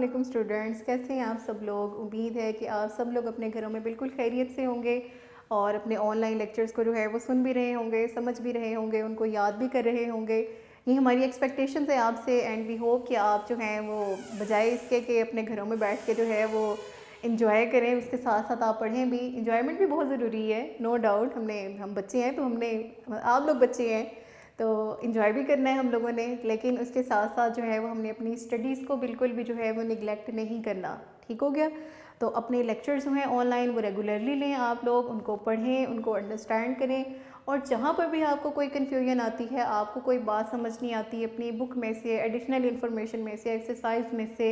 वालेकुम स्टूडेंट्स, कैसे हैं आप सब लोग। उम्मीद है कि आप सब लोग अपने घरों में बिल्कुल खैरियत से होंगे और अपने ऑनलाइन लेक्चर्स को जो है वो सुन भी रहे होंगे, समझ भी रहे होंगे, उनको याद भी कर रहे होंगे। ये हमारी एक्सपेक्टेशंस है आपसे एंड वी होप कि आप जो हैं वो बजाय इसके कि अपने घरों में बैठ के जो है वो इंजॉय करें, उसके साथ साथ आप पढ़ें भी। इंजॉयमेंट भी बहुत ज़रूरी है, नो डाउट। हम बच्चे हैं तो आप लोग बच्चे हैं तो इन्जॉय भी करना है हम लोगों ने, लेकिन उसके साथ साथ जो है वो हमने अपनी स्टडीज़ को बिल्कुल भी जो है वो निगलेक्ट नहीं करना। ठीक हो गया। तो अपने लेक्चर्स जो हैं ऑनलाइन वो रेगुलरली लें आप लोग, उनको पढ़ें, उनको अंडरस्टैंड करें। और जहाँ पर भी आपको कोई कन्फ्यूजन आती है, आपको कोई बात समझ नहीं आती अपनी बुक में से, एडिशनल इन्फॉर्मेशन में से, एक्सरसाइज में से,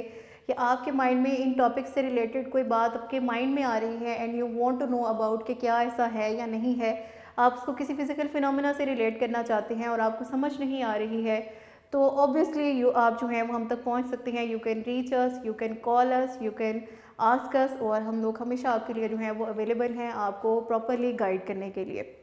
या आपके माइंड में इन टॉपिक से रिलेटेड कोई बात आपके माइंड में आ रही है and you want to know about कि क्या ऐसा है या नहीं है, आप उसको किसी फिजिकल फिनोमेना से रिलेट करना चाहते हैं और आपको समझ नहीं आ रही है, तो ऑब्वियसली आप जो है वो हम तक पहुंच सकते हैं। You can reach us, you can call us, you can ask us, और हम लोग हमेशा आपके लिए जो है वो अवेलेबल हैं आपको प्रॉपरली गाइड करने के लिए।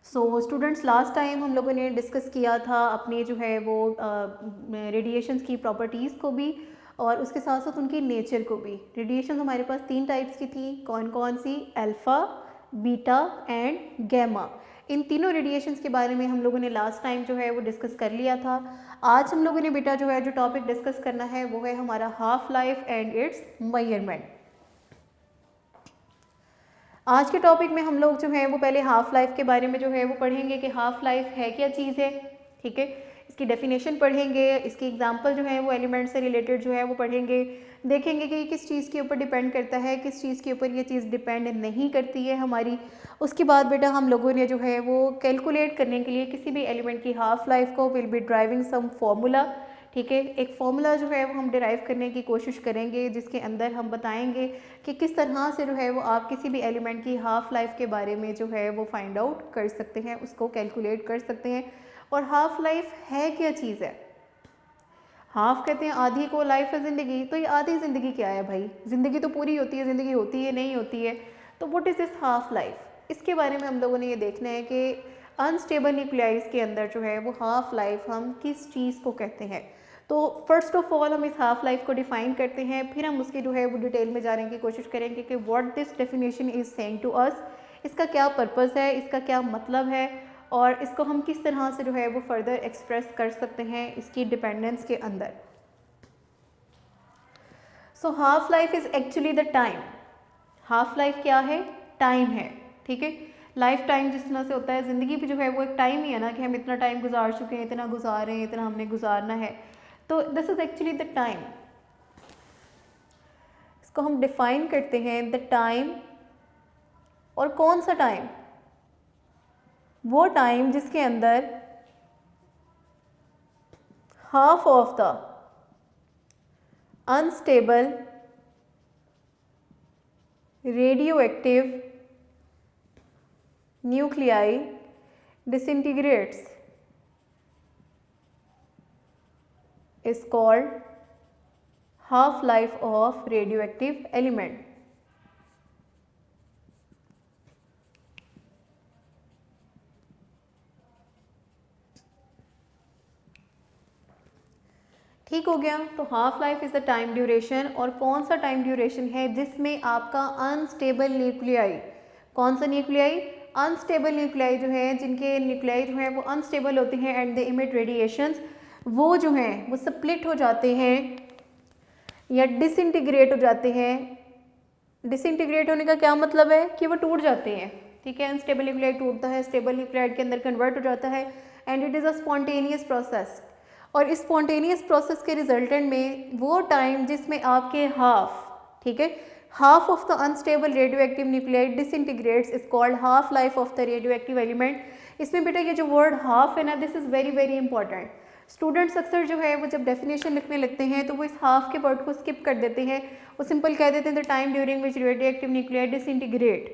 सो स्टूडेंट्स, लास्ट टाइम हम लोगों ने डिस्कस किया था अपने जो है वो रेडिएशंस की प्रॉपर्टीज़ को भी और उसके साथ साथ उनकी नेचर को भी। रेडिएशन हमारे पास 3 टाइप्स की थी, कौन कौन सी? Alpha, beta and gamma. इन तीनों रेडिएशंस के बारे में हम लोगों ने लास्ट टाइम जो है वो डिस्कस कर लिया था। आज हम लोगों ने बेटा जो है जो टॉपिक डिस्कस करना है वो है हमारा half life and it's measurement. आज के टॉपिक में हम लोग जो है वो पहले हाफ लाइफ के बारे में जो है वो पढ़ेंगे कि हाफ लाइफ है क्या चीज़ है। ठीक है, इसकी डेफिनेशन पढ़ेंगे, इसकी एग्जांपल जो है वो एलिमेंट से रिलेटेड जो है वो पढ़ेंगे, देखेंगे कि किस चीज़ के ऊपर डिपेंड करता है, किस चीज़ के ऊपर ये चीज़ डिपेंड नहीं करती है हमारी। उसके बाद बेटा हम लोगों ने जो है वो कैलकुलेट करने के लिए किसी भी एलिमेंट की हाफ लाइफ को will be driving some formula. ठीक है, एक फॉर्मूला जो है वो हम डिराइव करने की कोशिश करेंगे जिसके अंदर हम बताएंगे कि किस तरह से जो है वो आप किसी भी एलिमेंट की हाफ लाइफ के बारे में जो है वो फाइंड आउट कर सकते हैं, उसको कैलकुलेट कर सकते हैं। और हाफ लाइफ है क्या चीज़ है? हाफ कहते हैं आधी को, लाइफ है ज़िंदगी, तो ये आधी ज़िंदगी क्या है भाई? ज़िंदगी तो पूरी होती है, ज़िंदगी होती है नहीं होती है, तो what is this half life? इसके बारे में हम लोगों ने ये देखना है कि अनस्टेबल न्यूक्लियाइज के अंदर जो है वो हाफ लाइफ हम किस चीज़ को कहते हैं। तो फर्स्ट ऑफ ऑल हम इस हाफ लाइफ को डिफाइन करते हैं, फिर हम उसकी जो है वो डिटेल में जाने की कोशिश करेंगे कि what this definition is saying to us, इसका क्या पर्पज़ है, इसका क्या मतलब है, और इसको हम किस तरह से जो है वो फर्दर एक्सप्रेस कर सकते हैं इसकी डिपेंडेंस के अंदर। So half life is actually the time. Half life क्या है? टाइम है। ठीक है, लाइफ टाइम जिस तरह से होता है, ज़िंदगी भी जो है वो एक टाइम ही है ना कि हम इतना टाइम गुजार चुके हैं, इतना गुजार रहे हैं, इतना हमने गुजारना है, तो this is actually the time. इसको हम डिफाइन करते हैं द टाइम। और कौन सा टाइम? वो टाइम जिसके अंदर half of the unstable radioactive nuclei disintegrates is called half life of radioactive element. ठीक हो गया। तो half life is the time duration. और कौन सा टाइम ड्यूरेशन है जिसमें आपका अनस्टेबल न्यूक्लियाई, कौन सा न्यूक्लियाई? अनस्टेबल न्यूक्लियाई जो है, जिनके न्यूक्लियाई जो है वो अनस्टेबल होते हैं एंड दे इमिट रेडिएशंस, वो जो हैं वो स्प्लिट हो जाते हैं या डिसइंटीग्रेट हो जाते हैं। डिसइंटीग्रेट होने का क्या मतलब है? कि वो टूट जाते हैं। ठीक है, अनस्टेबल न्यूक्लियाई टूटता है, स्टेबल न्यूक्लियाइड के अंदर कन्वर्ट हो जाता है and it is a spontaneous process. और इस स्पॉन्टेनियस प्रोसेस के रिजल्टेंट में वो टाइम जिसमें आपके हाफ, ठीक है, half of the unstable radio active nuclide डिसइंटीग्रेट्स is called half life of the radioactive element. इसमें बेटा ये जो वर्ड हाफ है ना, this is very very important. Students अक्सर जो है वो जब डेफिनेशन लिखने लगते हैं तो वो इस हाफ के वर्ड को स्किप कर देते हैं, वो सिंपल कह देते हैं the time during which radio active nuclide disintegrate.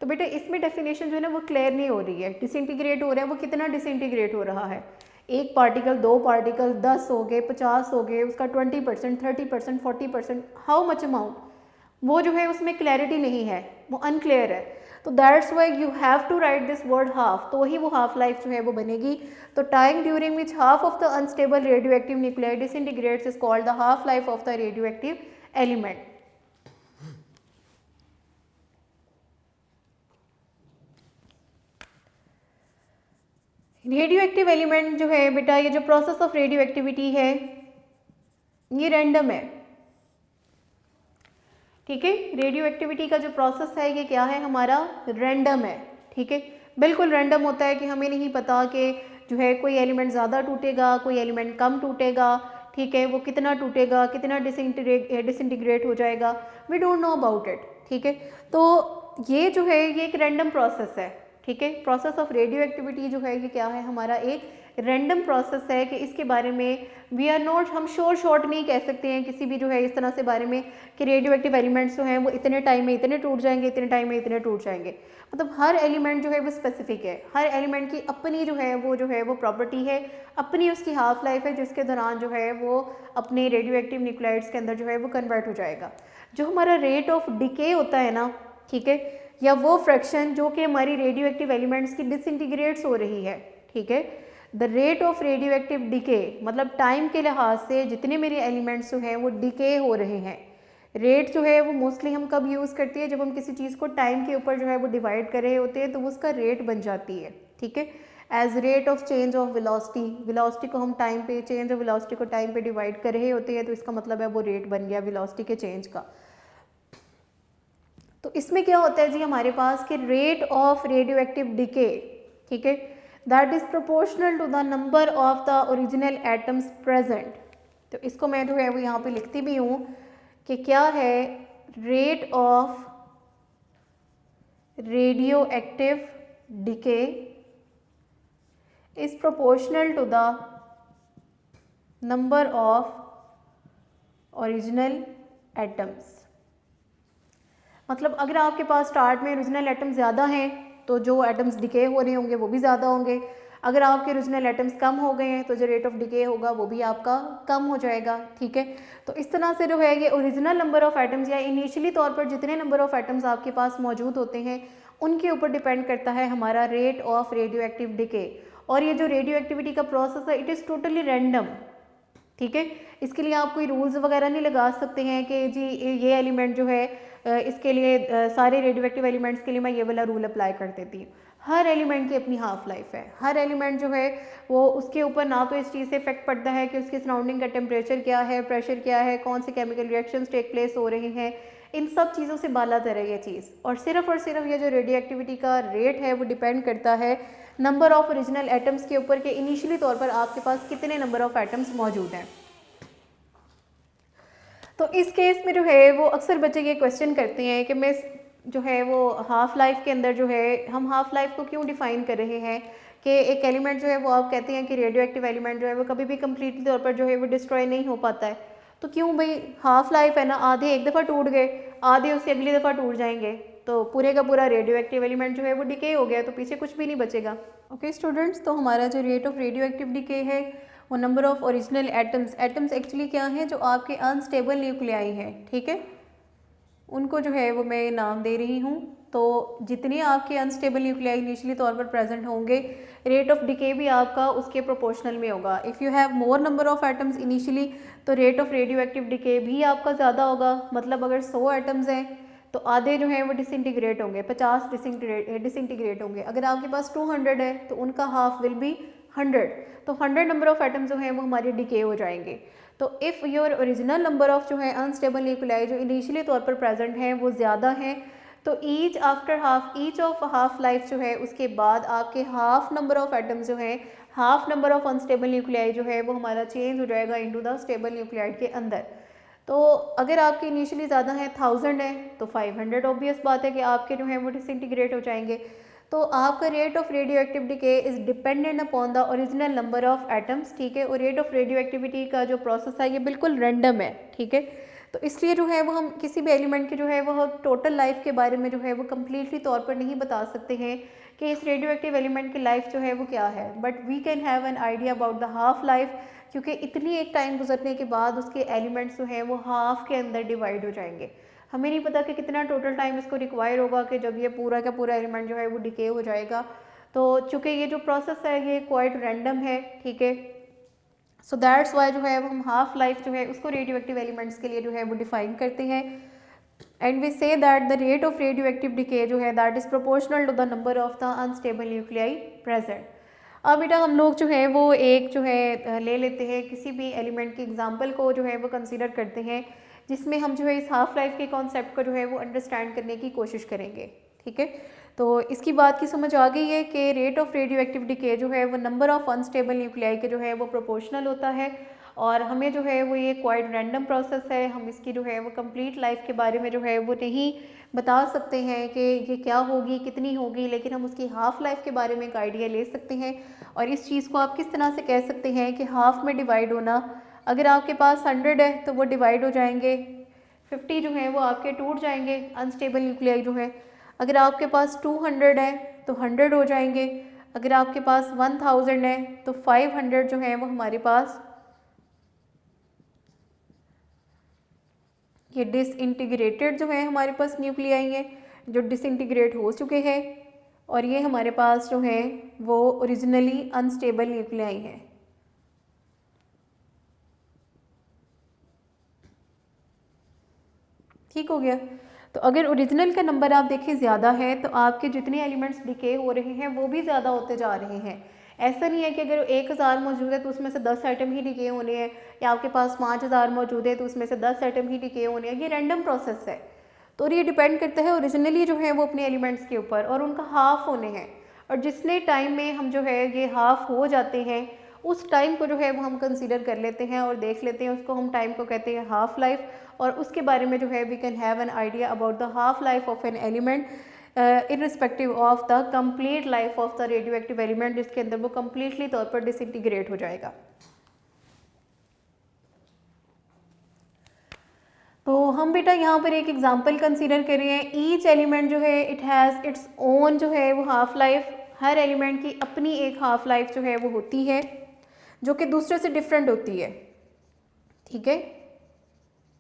तो बेटा इसमें डेफिनेशन जो है ना वो क्लियर नहीं हो रही है। डिसइंटीग्रेट हो रहा है, वो कितना डिसइंटीग्रेट हो रहा है? एक पार्टिकल, दो पार्टिकल, 10 हो गए, 50 हो गए, उसका 20%, 30%, 40%, हाउ मच अमाउंट, वो जो है उसमें क्लैरिटी नहीं है, वो अनक्लियर है। तो that's why you have to write this word half, तो वही वो हाफ लाइफ जो है वो बनेगी। तो time during which half of the unstable radio active nuclei डिसइंटीग्रेट्स is called the half life of the radioactive element. Radio active element जो है बेटा, ये जो प्रोसेस ऑफ रेडियो एक्टिविटी है ये रैंडम है, ठीक है। रेडियो एक्टिविटी का जो प्रोसेस है ये क्या है हमारा, रैंडम है, ठीक है। बिल्कुल रैंडम होता है कि हमें नहीं पता कि जो है कोई एलिमेंट ज़्यादा टूटेगा, कोई एलिमेंट कम टूटेगा, ठीक है, वो कितना टूटेगा, कितना डिसइंटीग्रेट हो जाएगा, we don't know about it, ठीक है। तो ये जो है ये एक रैंडम प्रोसेस है, ठीक है। प्रोसेस ऑफ रेडियो एक्टिविटी जो है ये क्या है हमारा, एक रैंडम प्रोसेस है कि इसके बारे में वी आर नॉट, हम शॉर्ट नहीं कह सकते हैं किसी भी जो है इस तरह से बारे में कि रेडियो एक्टिव एलिमेंट्स जो हैं वो इतने टाइम में इतने टूट जाएंगे, इतने टाइम में इतने टूट जाएंगे। मतलब हर एलिमेंट जो है वो स्पेसिफिक है, हर एलिमेंट की अपनी जो है वो प्रॉपर्टी है, अपनी उसकी हाफ लाइफ है जिसके दौरान जो है वो अपने रेडियो एक्टिव न्यूक्लाइड्स के अंदर जो है वो कन्वर्ट हो जाएगा। जो हमारा रेट ऑफ डिके होता है ना, ठीक है, या वो फ्रैक्शन जो कि हमारी रेडियो एक्टिव एलिमेंट्स की डिसइंटीग्रेट्स हो रही है, ठीक है, the rate of radioactive decay, मतलब टाइम के लिहाज से जितने मेरे एलिमेंट्स जो हैं वो डिके हो रहे हैं। रेट जो है वो मोस्टली हम कब यूज़ करते हैं, जब हम किसी चीज़ को टाइम के ऊपर जो है वो डिवाइड कर रहे होते हैं तो उसका रेट बन जाती है, ठीक है। As rate of change of velocity, velocity को हम टाइम पे, चेंज ऑफ वेलोसिटी को टाइम पे डिवाइड कर रहे होते हैं तो इसका मतलब है वो रेट बन गया वेलोसिटी के चेंज का। तो इसमें क्या होता है जी हमारे पास कि rate of radioactive decay, ठीक है, that is proportional to the number of the original atoms present. तो इसको मैं जो है वो यहाँ पे लिखती भी हूँ कि क्या है, rate of radioactive decay is proportional to the number of original atoms. मतलब अगर आपके पास स्टार्ट में ओरिजिनल एटम्स ज़्यादा हैं तो जो एटम्स डिके हो रहे होंगे वो भी ज़्यादा होंगे। अगर आपके ओरिजिनल एटम्स कम हो गए हैं तो जो रेट ऑफ डिके होगा वो भी आपका कम हो जाएगा, ठीक है। तो इस तरह से जो है ये ओरिजिनल नंबर ऑफ एटम्स या इनिशियली तौर पर जितने नंबर ऑफ एटम्स आपके पास मौजूद होते हैं उनके ऊपर डिपेंड करता है हमारा rate of radioactive decay. और ये जो रेडियो एक्टिविटी का प्रोसेस है इट इज़ टोटली रैंडम, ठीक है। इसके लिए आप कोई रूल्स वगैरह नहीं लगा सकते हैं कि जी ये एलिमेंट जो है इसके लिए सारे रेडियो एक्टिव एलिमेंट्स के लिए मैं ये वाला रूल अप्लाई कर देती हूँ। हर एलिमेंट की अपनी हाफ लाइफ है, हर एलिमेंट जो है वो उसके ऊपर ना तो इस चीज़ से इफेक्ट पड़ता है कि उसके सराउंडिंग का टेम्परेचर क्या है, प्रेशर क्या है, कौन से केमिकल रिएक्शंस टेक प्लेस हो रहे हैं, इन सब चीज़ों से बालातर है ये चीज़। और सिर्फ ये जो रेडियो एक्टिविटी का रेट है वो डिपेंड करता है नंबर ऑफ ओरिजिनल एटम्स के ऊपर कि इनिशियली तौर पर आपके पास कितने नंबर ऑफ एटम्स मौजूद हैं। तो इस केस में जो है वो अक्सर बच्चे ये क्वेश्चन करते हैं कि मैं जो है वो हाफ लाइफ के अंदर जो है हम हाफ लाइफ को क्यों डिफाइन कर रहे हैं कि एक एलिमेंट जो है वो आप कहते हैं कि रेडियो एक्टिव एलिमेंट जो है वो कभी भी कम्प्लीटली तौर पर जो है वो डिस्ट्रॉय नहीं हो पाता है। तो क्यों भाई, हाफ लाइफ है ना, आधे एक दफ़ा टूट गए, आधे उससे अगली दफ़ा टूट जाएंगे तो पूरे का पूरा रेडियो एक्टिव एलिमेंट जो है वो डिके हो गया तो पीछे कुछ भी नहीं बचेगा। ओके स्टूडेंट्स, तो हमारा जो rate of radioactive decay है वो number of original atoms, atoms actually क्या हैं जो आपके अनस्टेबल न्यूक्लियाई हैं, ठीक है, उनको जो है वो मैं नाम दे रही हूँ। तो जितने आपके अनस्टेबल न्यूक्लियाई इनिशियली तौर पर प्रेजेंट होंगे रेट ऑफ डिके भी आपका उसके प्रोपोर्शनल में होगा। If you have more number of atoms initially तो rate of radioactive decay भी आपका ज़्यादा होगा। मतलब अगर 100 एटम्स हैं तो आधे जो हैं वो डिसइंटीग्रेट होंगे, 50 डिसइंटीग्रेट होंगे। अगर आपके पास 200 है तो उनका हाफ विल बी 100, तो 100 नंबर ऑफ एटम्स जो हैं वो हमारे डिके हो जाएंगे। तो if your original number of जो है अनस्टेबल न्यूक्लियाई जो इनिशियली तौर पर प्रेजेंट हैं वो ज़्यादा हैं तो ईच ऑफ हाफ लाइफ जो है उसके बाद आपके हाफ नंबर ऑफ एटम्स जो हैं, half number of unstable nuclei जो है वो हमारा चेंज हो जाएगा इनटू द स्टेबल न्यूक्लियाइड के अंदर। तो अगर आपके इनिशियली ज़्यादा हैं 1000 है तो 500 ऑब्वियस बात है कि आपके जो हैं वो डिसइंटीग्रेट हो जाएंगे। तो आपका rate of radioactive decay is dependent upon the original number of atoms, ठीक है। और रेट ऑफ रेडियो एक्टिविटी का जो प्रोसेस है ये बिल्कुल रैंडम है, ठीक है। तो इसलिए जो है वो हम किसी भी एलिमेंट के जो है वो टोटल लाइफ के बारे में जो है वो कम्प्लीटली तौर पर नहीं बता सकते हैं कि इस रेडियो एक्टिव एलिमेंट की लाइफ जो है वो क्या है, but we can have an idea about the half life, क्योंकि इतनी एक टाइम गुजरने के बाद उसके एलिमेंट्स जो हैं वो हाफ के अंदर डिवाइड हो जाएंगे। हमें नहीं पता कि कितना टोटल टाइम इसको रिक्वायर होगा कि जब ये पूरा का पूरा एलिमेंट जो है वो डिके हो जाएगा। तो चूँकि ये जो प्रोसेस है ये क्वाइट रैंडम है, ठीक है। सो दैट्स वाई जो है हम हाफ लाइफ जो है उसको रेडियो एक्टिव एलिमेंट्स के लिए जो है वो डिफाइन करते हैं। And we say that the rate of radioactive decay जो है that is proportional to the number of the unstable nuclei present. अब बेटा हम लोग जो है वो एक जो है ले लेते हैं किसी भी एलिमेंट की एग्जांपल को जो है वो कंसीडर करते हैं, जिसमें हम जो है इस हाफ लाइफ के कॉन्सेप्ट को जो है वो अंडरस्टैंड करने की कोशिश करेंगे, ठीक है। तो इसकी बात की समझ आ गई है कि rate of radioactive decay जो है वो नंबर ऑफ अनस्टेबल न्यूक्लियाई के जो है वो प्रोपोर्शनल होता है, और हमें जो है वो ये क्वाइट रैंडम प्रोसेस है। हम इसकी जो है वो कंप्लीट लाइफ के बारे में जो है वो नहीं बता सकते हैं कि ये क्या होगी, कितनी होगी, लेकिन हम उसकी हाफ लाइफ के बारे में एक आइडिया ले सकते हैं। और इस चीज़ को आप किस तरह से कह सकते हैं कि हाफ में डिवाइड होना, अगर आपके पास 100 है तो वो डिवाइड हो जाएंगे, 50 जो है वो आपके टूट जाएंगे अनस्टेबल न्यूक्लियाई जो है। अगर आपके पास 200 है तो 100 हो जाएंगे। अगर आपके पास 1000 है तो 500 जो है वो हमारे पास ये डिसइंटीग्रेटेड जो है हमारे पास न्यूक्लियाई हैं, जो डिसइंटीग्रेट हो चुके हैं, और ये हमारे पास जो है वो ओरिजिनली अनस्टेबल न्यूक्लियाई हैं। ठीक हो गया। तो अगर ओरिजिनल का नंबर आप देखें ज़्यादा है तो आपके जितने एलिमेंट्स डिके हो रहे हैं वो भी ज़्यादा होते जा रहे हैं। ऐसा नहीं है कि अगर 1000 मौजूद है तो उसमें से 10 आइटम ही डिके होने हैं, या आपके पास 5000 मौजूद है तो उसमें से 10 आइटम ही डिके होने हैं। ये रैंडम प्रोसेस है। तो ये डिपेंड करता है ओरिजिनली जो है वो अपने एलिमेंट्स के ऊपर, और उनका हाफ होने हैं। और जितने टाइम में हम जो है ये हाफ हो जाते हैं उस टाइम को जो है वो हम कंसीडर कर लेते हैं और देख लेते हैं, उसको हम टाइम को कहते हैं हाफ लाइफ। और उसके बारे में जो है we can have an idea about the half life of an element irrespective of the complete life of the radioactive element, जिसके अंदर वो कम्प्लीटली तौर पर डिसइंटीग्रेट हो जाएगा। तो हम बेटा यहाँ पर एक एग्जांपल कंसीडर कर रहे हैं। ईच एलिमेंट जो है इट हैज़ इट्स ओन जो है वो हाफ लाइफ। हर एलिमेंट की अपनी एक हाफ लाइफ जो है वो होती है, जो कि दूसरे से डिफरेंट होती है, ठीक है।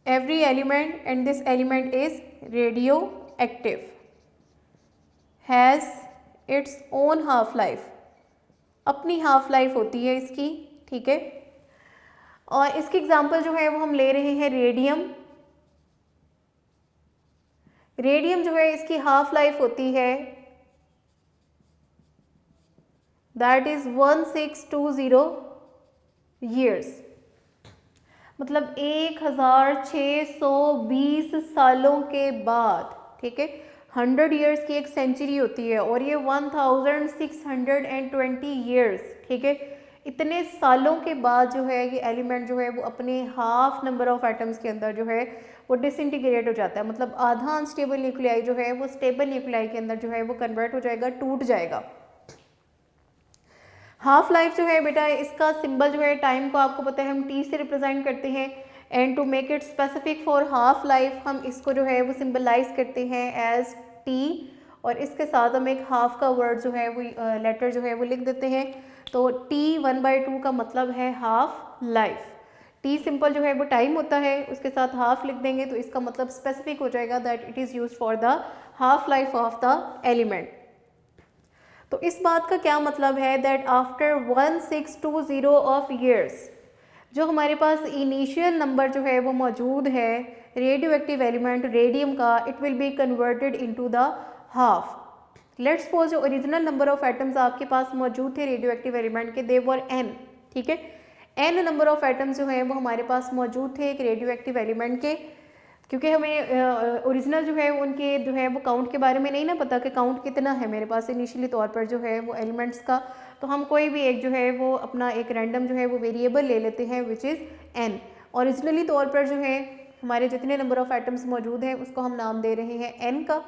Every element and this element is radio active has its own half life. अपनी हाफ लाइफ होती है इसकी, ठीक है। और इसकी एग्जांपल जो है वो हम ले रहे हैं रेडियम। रेडियम जो है इसकी हाफ लाइफ होती है दैट इज 1620 ईयर्स, मतलब 1620 सालों के बाद, ठीक है। 100 ईयर्स की एक सेंचुरी होती है और ये 1620 ईयर्स, ठीक है। इतने सालों के बाद जो है ये एलिमेंट जो है वो अपने हाफ नंबर ऑफ एटम्स के अंदर जो है वो डिसइंटीग्रेट हो जाता है, मतलब आधा अनस्टेबल न्यूक्लियाई जो है वो स्टेबल न्यूक्लियाई के अंदर जो है वो कन्वर्ट हो जाएगा, टूट जाएगा। हाफ लाइफ जो है बेटा इसका सिंबल जो है टाइम को आपको पता है हम टी से रिप्रेजेंट करते हैं, and to make it specific for half life हम इसको जो है वो सिंबलाइज करते हैं एज टी, और इसके साथ हम एक हाफ का वर्ड जो है वो लेटर जो है वो लिख देते हैं। तो टी 1/2 का मतलब है हाफ लाइफ। टी सिंपल जो है वो टाइम होता है, उसके साथ हाफ लिख देंगे तो इसका मतलब स्पेसिफिक हो जाएगा that it is used for the half life of the element. तो इस बात का क्या मतलब है दैट आफ्टर 1620 ऑफ ईयर्स जो हमारे पास इनिशियल नंबर जो है वो मौजूद है रेडियो एक्टिव एलिमेंट रेडियम का, it will be converted into the half. Let's suppose जो ओरिजिनल नंबर ऑफ एटम्स आपके पास मौजूद थे रेडियो एक्टिव एलिमेंट के, दे वर n, ठीक है। n नंबर ऑफ एटम्स जो है वो हमारे पास मौजूद थे एक रेडियो एक्टिव एलिमेंट के, क्योंकि हमें ओरिजिनल जो है उनके जो है वो काउंट के बारे में नहीं ना पता कि काउंट कितना है मेरे पास इनिशियली तौर पर जो है वो एलिमेंट्स का, तो हम कोई भी एक जो है वो अपना एक रैंडम जो है वो वेरिएबल ले लेते हैं विच इज़ n। ओरिजिनली तौर पर जो है हमारे जितने नंबर ऑफ एटम्स मौजूद हैं उसको हम नाम दे रहे हैं n का।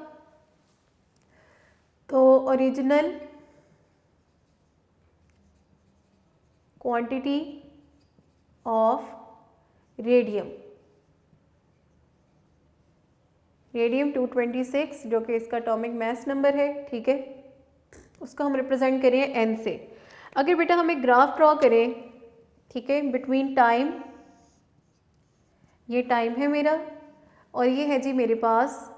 तो ओरिजिनल क्वांटिटी ऑफ रेडियम 226 जो कि इसका एटॉमिक मास नंबर है, ठीक है, उसको हम रिप्रेजेंट करें n से। अगर बेटा हम एक ग्राफ ड्रॉ करें, ठीक है, बिटवीन टाइम, ये टाइम है मेरा, और ये है जी मेरे पास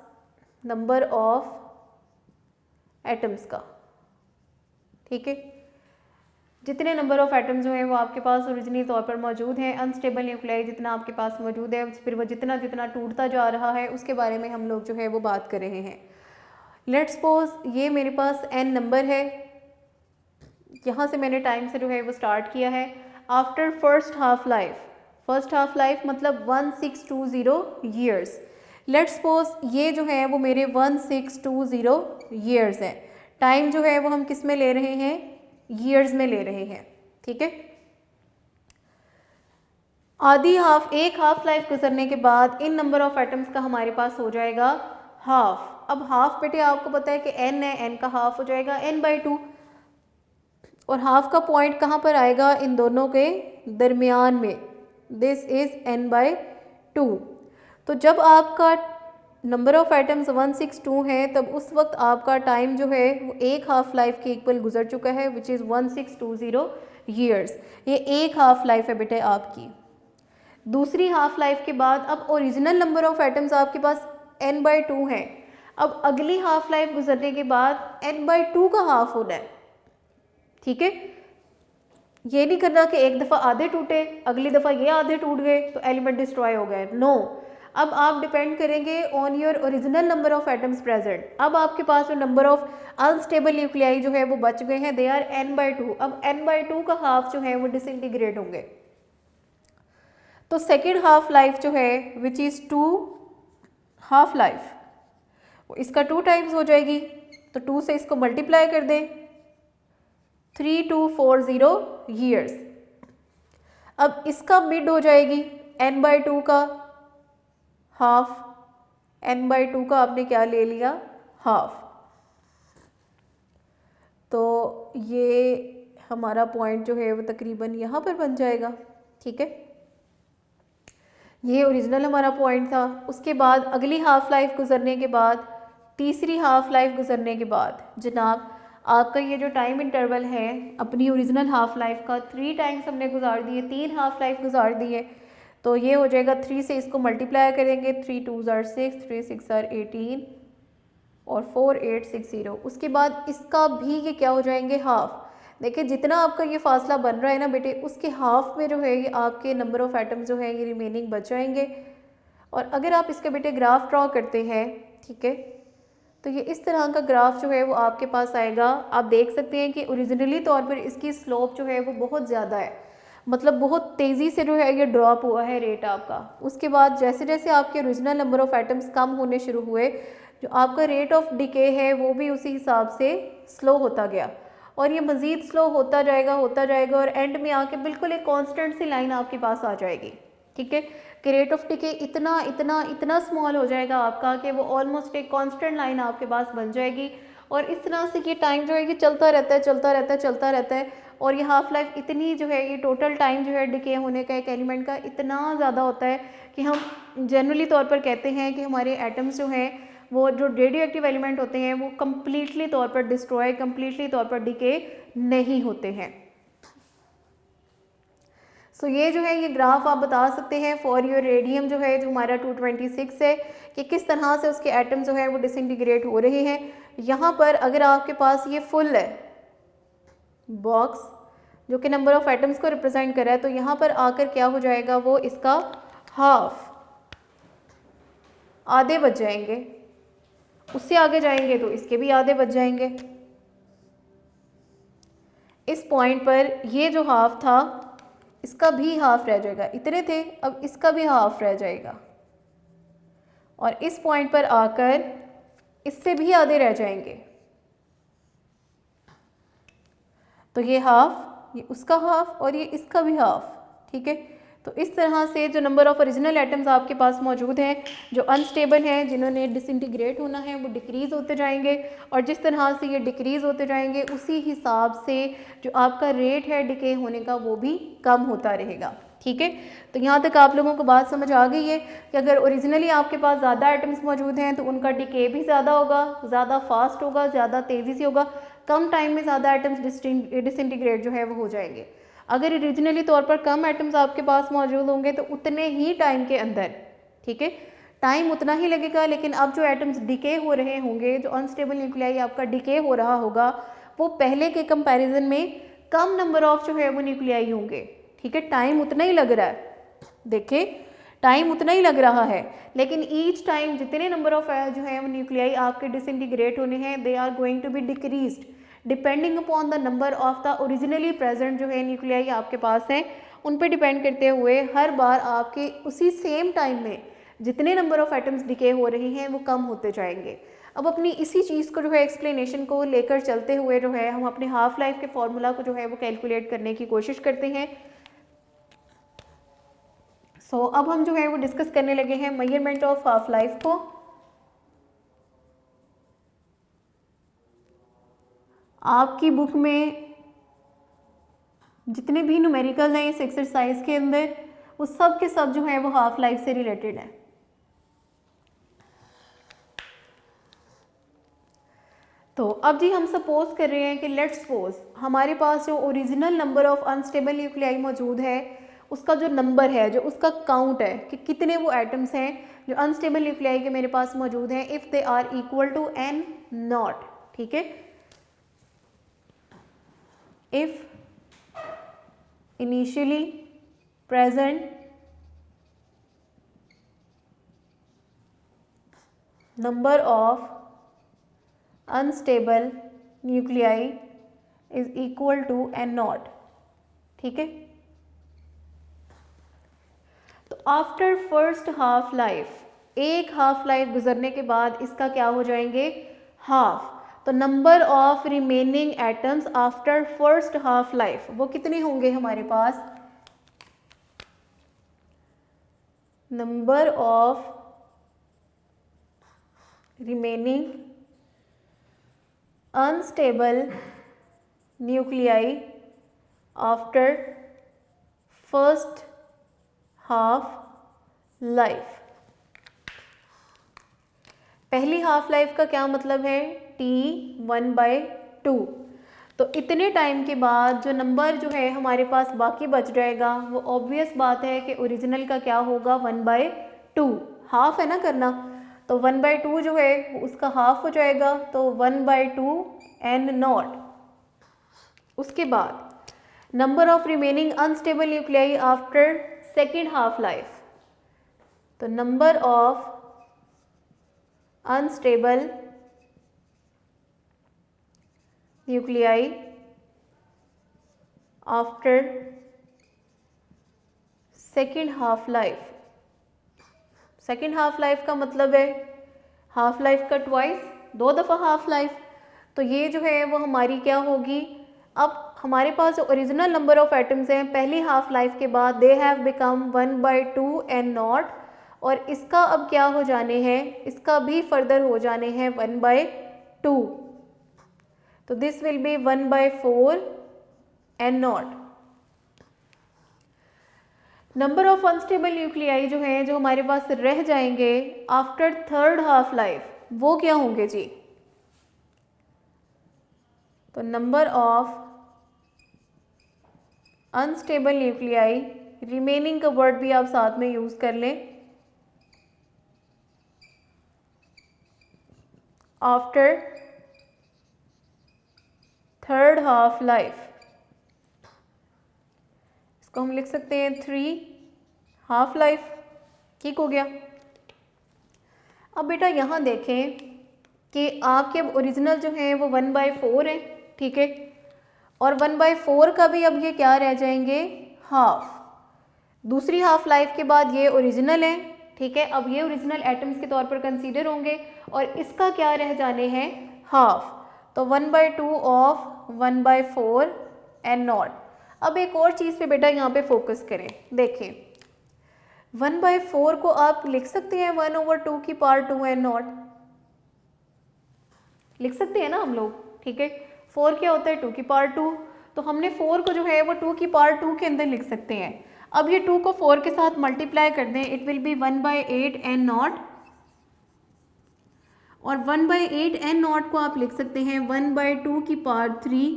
नंबर ऑफ एटम्स का, ठीक है। जितने नंबर ऑफ एटम्स जो हैं वो आपके पास ओरिजिनली तौर पर मौजूद हैं, अनस्टेबल न्यूक्लियाई जितना आपके पास मौजूद है, फिर वो जितना जितना टूटता जा रहा है उसके बारे में हम लोग जो है वो बात कर रहे हैं। लेट्स सपोज ये मेरे पास n नंबर है, यहाँ से मैंने टाइम से जो है वो स्टार्ट किया है। आफ्टर फर्स्ट हाफ लाइफ मतलब 1620 ईयर्स। लेट्स सपोज ये जो है वो मेरे 1620 ईयर्स है। टाइम जो है वो हम किस में ले रहे हैं, ईयर्स में ले रहे हैं, ठीक है। एक हाफ लाइफ गुजरने के बाद इन नंबर ऑफ एटम्स का हमारे पास हो जाएगा हाफ। अब हाफ बेटे आपको पता है कि n है, n का हाफ हो जाएगा n/2, और हाफ का पॉइंट कहाँ पर आएगा, इन दोनों के दरमियान में, दिस इज n/2। तो जब आपका नंबर ऑफ एटम्स 162 है तब उस वक्त आपका टाइम जो है वो एक हाफ लाइफ के इक्वल गुजर चुका है, विच इज़ 1620 ईयर्स। ये एक हाफ लाइफ है बेटे आपकी। दूसरी हाफ लाइफ के बाद अब ओरिजिनल नंबर ऑफ एटम्स आपके पास n/2 है। अब अगली हाफ लाइफ गुजरने के बाद n/2 का हाफ होना है, ठीक है। ये नहीं करना कि एक दफ़ा आधे टूटे अगली दफ़ा ये आधे टूट गए तो एलिमेंट डिस्ट्रॉय हो गए, नो। अब आप डिपेंड करेंगे on your original number of atoms present. अब आपके पास जो नंबर ऑफ अनस्टेबल न्यूक्लियाई जो है वो बच गए हैं, दे आर n/2। अब n/2 का हाफ जो है वो डिसइंटीग्रेट होंगे, तो सेकेंड हाफ लाइफ जो है विच इज़ 2 हाफ लाइफ, इसका 2 टाइम्स हो जाएगी, तो 2 से इसको मल्टीप्लाई कर दें, 3240 ईयर्स। अब इसका मिड हो जाएगी n/2 का हाफ, n/2 का आपने क्या ले लिया, हाफ। तो ये हमारा पॉइंट जो है वो तकरीबन यहाँ पर बन जाएगा, ठीक है। ये ओरिजिनल हमारा पॉइंट था। उसके बाद अगली हाफ लाइफ गुजरने के बाद, तीसरी हाफ लाइफ गुजरने के बाद जनाब आपका ये जो टाइम इंटरवल है अपनी ओरिजिनल हाफ लाइफ का 3 टाइम्स हमने गुजार दिए, 3 हाफ लाइफ गुजार दी है। तो ये हो जाएगा 3 से इसको मल्टीप्लाई करेंगे, 3 2 are 6, 3 6 are 18 और 4 8 6 0। उसके बाद इसका भी ये क्या हो जाएंगे, हाफ। देखिए जितना आपका ये फासला बन रहा है ना बेटे, उसके हाफ में जो है ये आपके नंबर ऑफ एटम्स जो है ये रिमेनिंग बच जाएंगे। और अगर आप इसके बेटे ग्राफ ड्रॉ करते हैं, ठीक है, तो ये इस तरह का ग्राफ जो है वो आपके पास आएगा। आप देख सकते हैं कि ओरिजिनली तौर पर इसकी स्लोप जो है वो बहुत ज़्यादा है, मतलब बहुत तेज़ी से जो है ये ड्रॉप हुआ है रेट आपका। उसके बाद जैसे जैसे आपके original number of atoms come होने शुरू हुए, जो आपका रेट ऑफ डिके है वो भी उसी हिसाब से स्लो होता गया, और ये मज़ीद स्लो होता जाएगा और एंड में आके बिल्कुल एक कांस्टेंट सी लाइन आपके पास आ जाएगी, ठीक है, कि रेट ऑफ डिके इतना इतना इतना स्मॉल हो जाएगा आपका कि वो ऑलमोस्ट एक कांस्टेंट लाइन आपके पास बन जाएगी। और इस तरह से ये टाइम जो है ये चलता रहता है और ये हाफ लाइफ इतनी जो है, ये टोटल टाइम जो है डिके होने का एक एलिमेंट का इतना ज़्यादा होता है कि हम जनरली तौर पर कहते हैं कि हमारे एटम्स जो हैं वो जो रेडियो एक्टिव एलिमेंट होते हैं वो कम्प्लीटली तौर पर डिस्ट्रॉय, कम्प्लीटली तौर पर डिके नहीं होते हैं। सो ये जो है ये ग्राफ आप बता सकते हैं फॉर योर रेडियम जो है, जो हमारा 226 है, कि किस तरह से उसके एटम जो है वो डिसइंटीग्रेट हो रहे हैं। यहाँ पर अगर आपके पास ये फुल है बॉक्स जो कि नंबर ऑफ एटम्स को रिप्रेजेंट कर रहा है, तो यहाँ पर आकर क्या हो जाएगा, वो इसका हाफ, आधे बच जाएंगे। उससे आगे जाएंगे तो इसके भी आधे बच जाएंगे। इस पॉइंट पर ये जो हाफ था इसका भी हाफ रह जाएगा, इतने थे, अब इसका भी हाफ रह जाएगा। और इस पॉइंट पर आकर इससे भी आधे रह जाएंगे, तो ये हाफ, ये उसका हाफ और ये इसका भी हाफ, ठीक है। तो इस तरह से जो नंबर ऑफ ओरिजिनल एटम्स आपके पास मौजूद हैं, जो अनस्टेबल हैं, जिन्होंने डिसइंटीग्रेट होना है, वो डिक्रीज़ होते जाएंगे। और जिस तरह से ये डिक्रीज़ होते जाएंगे उसी हिसाब से जो आपका रेट है डिके होने का वो भी कम होता रहेगा, ठीक है। तो यहाँ तक आप लोगों को बात समझ आ गई है कि अगर ओरिजिनली आपके पास ज़्यादा आइटम्स मौजूद हैं तो उनका डिके भी ज़्यादा होगा, ज़्यादा फास्ट होगा, ज़्यादा तेज़ी से होगा, कम टाइम में ज़्यादा आइटम्स डिसइंटीग्रेट जो है वो हो जाएंगे। अगर ओरिजिनली तौर पर कम आइटम्स आपके पास मौजूद होंगे तो उतने ही टाइम के अंदर, ठीक है, टाइम उतना ही लगेगा, लेकिन अब जो एटम्स डिके हो रहे होंगे, जो अनस्टेबल न्यूक्लियाई आपका डिके हो रहा होगा, वो पहले के कंपैरिजन में कम नंबर ऑफ जो है वो न्यूक्लियाई होंगे। ठीक है, टाइम उतना ही लग रहा है, देखिए टाइम उतना ही लग रहा है, लेकिन ईच टाइम जितने नंबर ऑफ जो है वो न्यूक्लियाई आपके डिसइंटीग्रेट होने हैं, they are going to be decreased depending upon the number of the originally present जो है न्यूक्लियाई आपके पास हैं, उन पे डिपेंड करते हुए हर बार आपके उसी सेम टाइम में जितने नंबर ऑफ एटम्स डिके हो रहे हैं वो कम होते जाएंगे। अब अपनी इसी चीज़ को जो है एक्सप्लेनेशन को लेकर चलते हुए जो है हम अपने हाफ लाइफ के फॉर्मूला को जो है वो कैलकुलेट करने की कोशिश करते हैं। सो अब हम जो है वो डिस्कस करने लगे हैं मेजरमेंट ऑफ हाफ लाइफ को। आपकी बुक में जितने भी न्यूमेरिकल हैं इस एक्सरसाइज के अंदर, वो सब के सब जो है वो हाफ लाइफ से रिलेटेड है। तो अब जी हम सपोज कर रहे हैं कि लेट्स सपोज हमारे पास जो original number of unstable nuclei मौजूद है, उसका जो नंबर है, जो उसका काउंट है कि कितने वो एटम्स हैं जो अनस्टेबल न्यूक्लियाई के मेरे पास मौजूद हैं, if they are equal to n naught. ठीक है, if initially present number of unstable nuclei is equal to n naught। ठीक है, तो आफ्टर फर्स्ट हाफ लाइफ, एक हाफ लाइफ गुजरने के बाद इसका क्या हो जाएंगे, हाफ। तो number of remaining atoms after first half life वो कितने होंगे हमारे पास, number of remaining unstable nuclei after first half life। पहली हाफ लाइफ का क्या मतलब है, T1/2। तो इतने टाइम के बाद जो नंबर जो है हमारे पास बाकी बच जाएगा, वो ऑब्वियस बात है कि ओरिजिनल का क्या होगा, 1/2। हाफ है ना करना, तो 1/2 जो है उसका हाफ हो जाएगा, तो 1/2 n नॉट। उसके बाद number of remaining unstable nuclei after second half life, तो number of unstable nuclei after second half life. Second half life का मतलब है हाफ लाइफ का ट्वाइस, 2 दफ़ा हाफ लाइफ। तो ये जो है वो हमारी क्या होगी, अब हमारे पास जो ओरिजिनल नंबर ऑफ एटम्स हैं पहली हाफ लाइफ के बाद, they have become 1/2 n not, और इसका अब क्या हो जाने हैं, इसका भी फर्दर हो जाने हैं 1/2। तो this will be 1/4 n not. Number of unstable nuclei जो हैं जो हमारे पास रह जाएंगे आफ्टर थर्ड हाफ लाइफ, वो क्या होंगे जी, तो number of unstable nuclei, remaining का वर्ड भी आप साथ में यूज कर लें, आफ्टर थर्ड हाफ लाइफ, इसको हम लिख सकते हैं 3 हाफ लाइफ। ठीक हो गया। अब बेटा यहाँ देखें कि आपके अब ओरिजिनल जो है वो 1/4 है, ठीक है, और 1/4 का भी अब ये क्या रह जाएंगे, हाफ। दूसरी हाफ लाइफ के बाद ये ओरिजिनल है, ठीक है, अब ये ओरिजिनल एटम्स के तौर पर कंसीडर होंगे और इसका क्या रह जाने हैं, हाफ। तो 1/2 ऑफ 1/4 n नॉट। अब एक और चीज़ पे बेटा यहाँ पे फोकस करें, देखें 1/4 को आप लिख सकते हैं 1/2 की पावर 2 n नॉट, लिख सकते हैं ना हम लोग, ठीक है। 4 क्या होता है, 2 की पावर 2, तो हमने 4 को जो है वो 2 की पावर 2 के अंदर लिख सकते हैं। अब ये 2 को 4 के साथ मल्टीप्लाई कर दें, it will be 1/8 n not, और 1/8 n नॉट को आप लिख सकते हैं 1/2 की पावर 3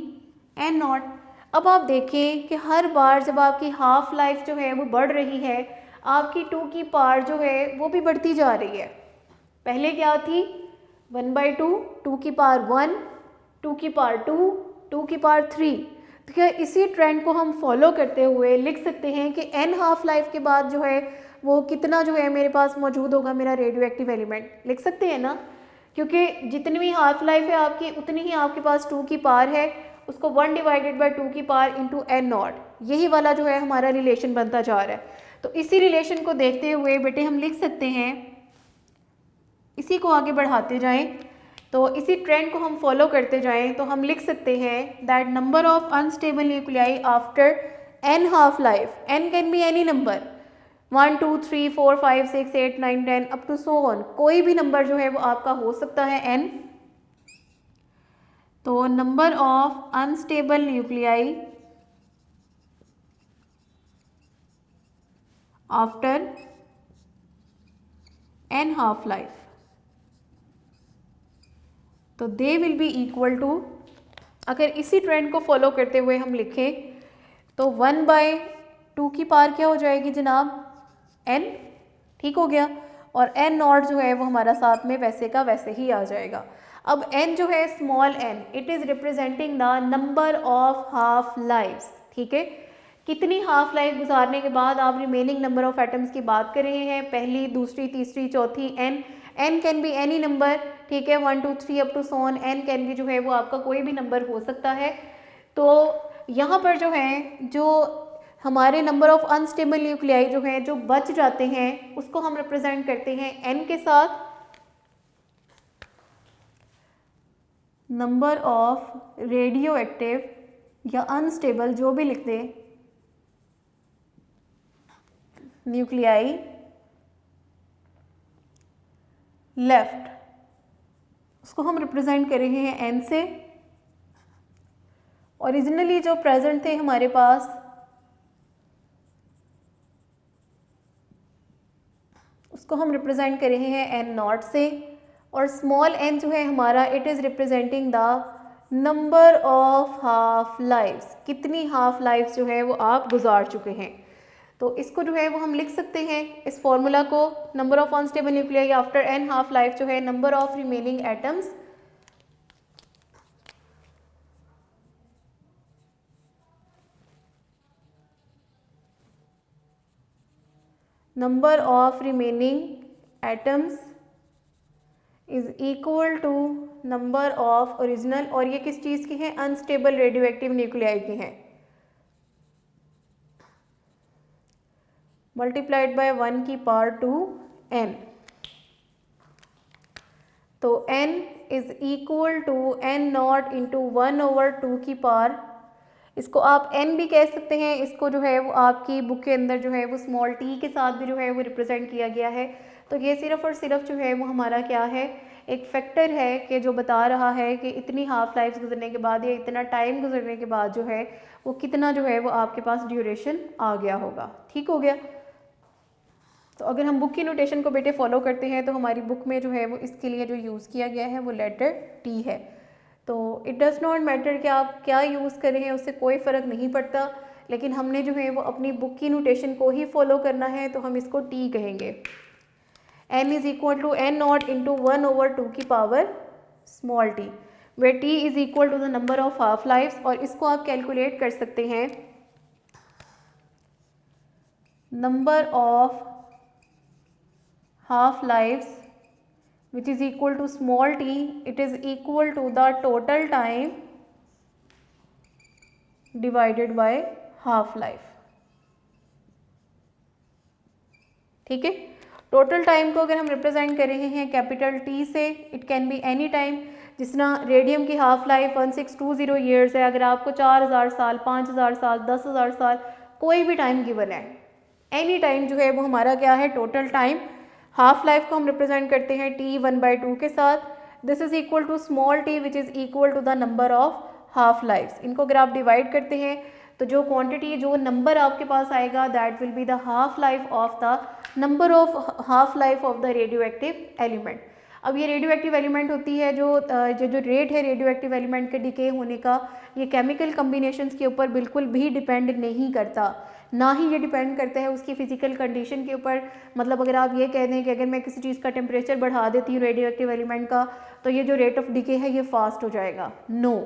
n नॉट। अब आप देखें कि हर बार जब आपकी हाफ लाइफ जो है वो बढ़ रही है, आपकी 2 की पावर जो है वो भी बढ़ती जा रही है। पहले क्या थी 1/2, 2 की पावर 1, 2 की पावर 2, 2 की पावर 3। तो क्या इसी ट्रेंड को हम फॉलो करते हुए लिख सकते हैं कि n हाफ लाइफ के बाद जो है वो कितना जो है मेरे पास मौजूद होगा मेरा रेडियो एक्टिव एलिमेंट, लिख सकते हैं ना, क्योंकि जितनी भी हाफ लाइफ है आपकी उतनी ही आपके पास 2 की पावर है, उसको 1/2 की पावर इंटू n0, यही वाला जो है हमारा रिलेशन बनता जा रहा है। तो इसी रिलेशन को देखते हुए बेटे हम लिख सकते हैं, इसी को आगे बढ़ाते जाएं, तो इसी ट्रेंड को हम फॉलो करते जाएं तो हम लिख सकते हैं that number of unstable nuclei after n half life, n can be any number 1 2 3 4 5 6 8 9 10 up to so on, कोई भी नंबर जो है वो आपका हो सकता है n। तो number of unstable nuclei after n half life, तो they will be equal to, अगर इसी ट्रेंड को फॉलो करते हुए हम लिखें तो 1/2 की पावर क्या हो जाएगी जनाब n, ठीक हो गया, और n0 जो है वो हमारा साथ में वैसे का वैसे ही आ जाएगा। अब n जो है small n, it is representing the number of half lives, ठीक है, कितनी हाफ लाइफ गुजारने के बाद आप रिमेनिंग नंबर ऑफ एटम्स की बात कर रहे हैं, पहली दूसरी तीसरी चौथी n can be any number, ठीक है, 1 2 3 up to so on, n can be जो है वो आपका कोई भी नंबर हो सकता है। तो यहाँ पर जो है जो हमारे नंबर ऑफ अनस्टेबल न्यूक्लियाई जो हैं जो बच जाते हैं उसको हम रिप्रेजेंट करते हैं n के साथ, नंबर ऑफ रेडियो एक्टिव या अनस्टेबल जो भी लिख दें न्यूक्लियाई लेफ्ट, उसको हम रिप्रेजेंट कर रहे हैं n से। ओरिजिनली जो प्रेजेंट थे हमारे पास उसको हम रिप्रेजेंट कर रहे हैं n0 से, और स्मॉल n जो है हमारा it is representing the number of half lives, कितनी हाफ लाइफ्स जो है वो आप गुजार चुके हैं। तो इसको जो है वो हम लिख सकते हैं इस फॉर्मूला को, number of unstable nuclei after n half life जो है number of remaining atoms number of remaining atoms is equal to number of original, और ये किस चीज़ की है, अनस्टेबल रेडियो एक्टिव न्यूक्लियाई की हैं, मल्टीप्लाइड बाय 1 की पावर 2 n। तो n is equal to n0 into 1/2 की पावर, इसको आप n भी कह सकते हैं, इसको जो है वो आपकी बुक के अंदर जो है वो स्मॉल t के साथ भी जो है वो रिप्रेजेंट किया गया है। तो ये सिर्फ और सिर्फ जो है वो हमारा क्या है, एक फैक्टर है कि जो बता रहा है कि इतनी हाफ लाइफ गुजरने के बाद या इतना टाइम गुजरने के बाद जो है वो कितना जो है वो आपके पास ड्यूरेशन आ गया होगा, ठीक हो गया। तो अगर हम बुक की नोटेशन को बेटे फॉलो करते हैं तो हमारी बुक में जो है वो इसके लिए जो यूज़ किया गया है वो लेटर टी है। तो इट डज़ नॉट मैटर कि आप क्या यूज़ कर रहे हैं, उससे कोई फ़र्क नहीं पड़ता, लेकिन हमने जो है वो अपनी बुक की नोटेशन को ही फॉलो करना है, तो हम इसको टी कहेंगे। n is equal to n0 into 1/2 की power small t, where t is equal to the number of half lives, और इसको आप कैलकुलेट कर सकते हैं number of half lives which is equal to small t, it is equal to the total time divided by half life, ठीक है। Total time को अगर हम रिप्रेजेंट कर रहे हैं कैपिटल T से, it can be any time, जिस तरह रेडियम की हाफ लाइफ 1620 ईयर्स है, अगर आपको 4000 साल 5000 साल 10,000 साल कोई भी टाइम गिवन है, एनी टाइम जो है वो हमारा क्या है टोटल टाइम। हाफ लाइफ को हम रिप्रेजेंट करते हैं t 1/2 के साथ, this is equal to small t which is equal to the number of half lives. इनको अगर आप डिवाइड करते हैं तो जो क्वांटिटी जो नंबर आपके पास आएगा that will be the half life of the number of half life of the radioactive element. अब ये रेडियो एक्टिव एलिमेंट होती है जो रेट है रेडियो एक्टिव एलिमेंट के डिके होने का, ये केमिकल कम्बिनेशंस के ऊपर बिल्कुल भी डिपेंड नहीं करता, ना ही ये डिपेंड करता है उसकी फिजिकल कंडीशन के ऊपर। मतलब अगर आप ये कह दें कि अगर मैं किसी चीज़ का टेम्परेचर बढ़ा देती हूँ रेडियो एक्टिव एलिमेंट का, तो ये जो रेट ऑफ डिके है ये फास्ट हो जाएगा, नो।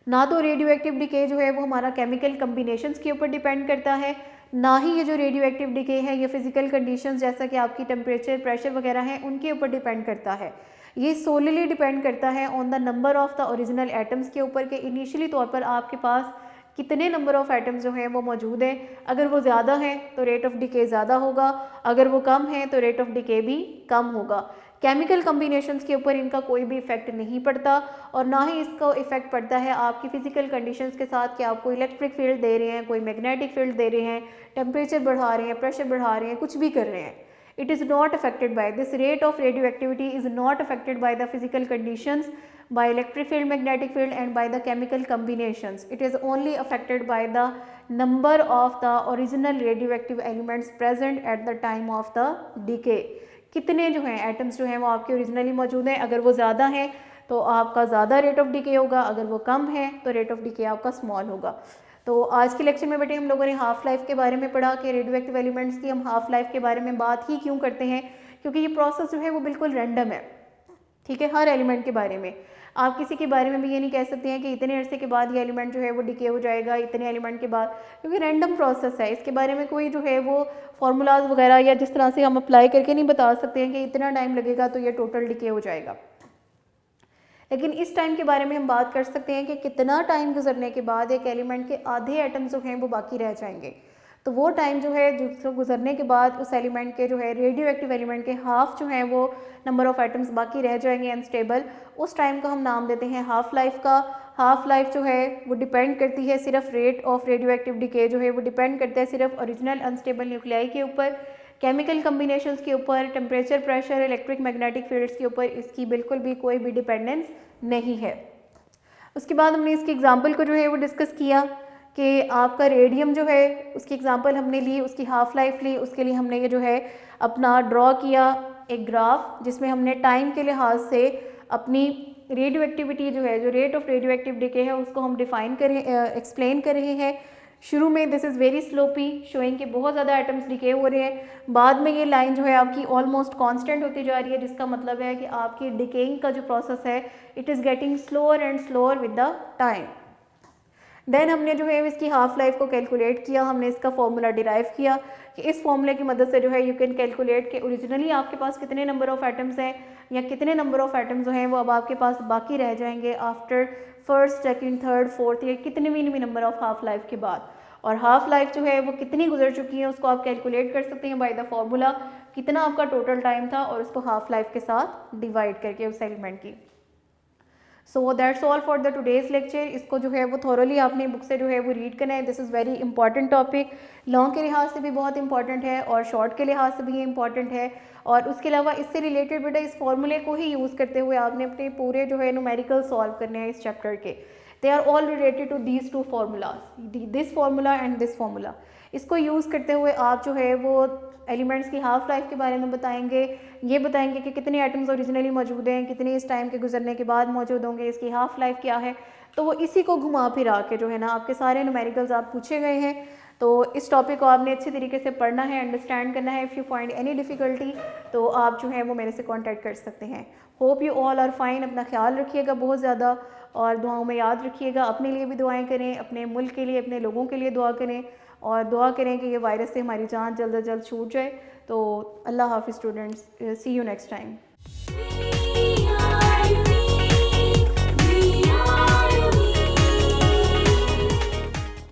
ना तो रेडियो एक्टिव डिके जो है वो हमारा केमिकल कम्बिनेशंस के ऊपर डिपेंड करता है, ना ही ये जो रेडियो एक्टिव डिके है ये फिजिकल कंडीशंस जैसा कि आपकी टेम्परेचर, प्रेशर वगैरह हैं उनके ऊपर डिपेंड करता है। ये सोलली डिपेंड करता है on the number of the original atoms के ऊपर, कि इनिशियली तौर पर आपके पास कितने नंबर ऑफ एटम्स जो हैं वो मौजूद हैं। अगर वो ज़्यादा हैं तो रेट ऑफ डिके ज़्यादा होगा, अगर वो कम है तो रेट ऑफ डिके भी कम होगा। केमिकल कम्बिनेशंस के ऊपर इनका कोई भी इफेक्ट नहीं पड़ता, और ना ही इसका इफेक्ट पड़ता है आपकी फिजिकल कंडीशंस के साथ कि आप कोई इलेक्ट्रिक फील्ड दे रहे हैं, कोई मैग्नेटिक फील्ड दे रहे हैं, टेम्परेचर बढ़ा रहे हैं, प्रेशर बढ़ा रहे हैं, कुछ भी कर रहे हैं। It is not affected by this rate of radioactivity is not affected by the physical conditions, by electric field, magnetic field and by the chemical combinations. It is only affected by the number of the original radioactive elements present at the time of the decay. कितने जो हैं atoms जो हैं वो आपके originally मौजूद हैं, अगर वो ज़्यादा हैं तो आपका ज़्यादा रेट ऑफ डिके होगा, अगर वो कम है तो रेट ऑफ डिके आपका स्मॉल होगा। तो आज के लेक्चर में बेटे हम लोगों ने हाफ लाइफ के बारे में पढ़ा कि रेडियो एक्टिव एलिमेंट्स की हम हाफ लाइफ के बारे में बात ही क्यों करते हैं, क्योंकि ये प्रोसेस जो है वो बिल्कुल रैंडम है, ठीक है। हर एलिमेंट के बारे में आप किसी के बारे में भी ये नहीं कह सकते हैं कि इतने अरसे के बाद ये एलिमेंट जो है वो डिके हो जाएगा, इतने एलिमेंट के बाद, क्योंकि रैंडम प्रोसेस है। इसके बारे में कोई जो है वो फार्मूलाज वगैरह या जिस तरह से हम अप्लाई करके नहीं बता सकते हैं कि इतना टाइम लगेगा तो ये टोटल डिके हो जाएगा। लेकिन इस टाइम के बारे में हम बात कर सकते हैं कि कितना टाइम गुजरने के बाद एक एलिमेंट के आधे एटम्स जो हैं वो बाकी रह जाएंगे। तो वो टाइम जो है जो गुजरने के बाद उस एलिमेंट के जो है रेडियो एक्टिव एलिमेंट के हाफ जो हैं वो नंबर ऑफ एटम्स बाकी रह जाएंगे अनस्टेबल, उस टाइम का हम नाम देते हैं हाफ लाइफ का। हाफ लाइफ जो है वो डिपेंड करती है सिर्फ rate of radioactive decay जो है वो डिपेंड करता है सिर्फ ओरिजिनल अनस्टेबल न्यूक्लियाई के ऊपर, केमिकल कम्बिनेशंस के ऊपर, temperature, pressure, electric magnetic fields के ऊपर इसकी बिल्कुल भी कोई भी डिपेंडेंस नहीं है। उसके बाद हमने इसकी एग्जांपल को जो है वो डिस्कस किया कि आपका रेडियम जो है उसकी एग्जांपल हमने ली, उसकी हाफ लाइफ ली। उसके लिए हमने ये जो है अपना ड्रॉ किया एक ग्राफ जिसमें हमने टाइम के लिहाज से अपनी रेडियो एक्टिविटी जो है, जो rate of radioactive decay है उसको हम डिफाइन करें, एक्सप्लेन कर रहे हैं। शुरू में this is very sloppy, showing कि बहुत ज़्यादा एटम्स डिके हो रहे हैं। बाद में ये लाइन जो है आपकी ऑलमोस्ट कांस्टेंट होती जा रही है, जिसका मतलब है कि आपकी डिकेइंग का जो प्रोसेस है it is getting slower and slower with the time. Then हमने जो है इसकी हाफ लाइफ को कैलकुलेट किया, हमने इसका फॉर्मूला डिराइव किया कि इस फॉर्मूले की मदद से जो है यू कैन कैलकुलेट कि ओरिजिनली आपके पास कितने नंबर ऑफ एटम्स हैं या कितने नंबर ऑफ एटम्स जो हैं वो अब आपके पास बाकी रह जाएंगे after first, second, third, fourth या कितने भी नंबर ऑफ हाफ लाइफ के बाद। और हाफ लाइफ जो है वो कितनी गुजर चुकी है उसको आप कैलकुलेट कर सकते हैं बाय द फॉर्मूला, कितना आपका टोटल टाइम था और उसको हाफ लाइफ के साथ डिवाइड करके उस एलिमेंट की। So that's all for the today's lecture. इसको जो है वो थॉरली आपने बुक से जो है वो रीड करना है। This is very important topic, long के लिहाज से भी बहुत इंपॉर्टेंट है और शॉर्ट के लिहाज से भी ये इंपॉर्टेंट है। और उसके अलावा इससे रिलेटेड बेटा इस फॉर्मूले को ही यूज़ करते हुए आपने अपने पूरे जो है न्यूमेरिकल सॉल्व करने हैं इस चैप्टर के। They are all related to these two formulas, this formula and this formula. इसको यूज़ करते हुए आप जो है वो एलिमेंट्स की हाफ लाइफ के बारे में बताएंगे, ये बताएंगे कि कितने एटम्स ओरिजिनली मौजूद हैं, कितने इस टाइम के गुजरने के बाद मौजूद होंगे, इसकी हाफ लाइफ क्या है। तो वो इसी को घुमा फिरा के जो है ना आपके सारे न्यूमेरिकल्स आप पूछे गए हैं। तो इस टॉपिक को आपने अच्छी तरीके से पढ़ना है, अंडरस्टैंड करना है। If you find any difficulty तो आप जो है वो मेरे से कॉन्टैक्ट कर सकते हैं। Hope you all are fine. अपना ख्याल रखिएगा बहुत ज़्यादा और दुआओं में याद रखिएगा। अपने लिए भी दुआएं करें, अपने मुल्क के लिए, अपने लोगों के लिए दुआ करें और दुआ करें कि ये वायरस से हमारी जान जल्द से जल्द छूट जाए। तो अल्लाह हाफ़िज़ students, see you next time.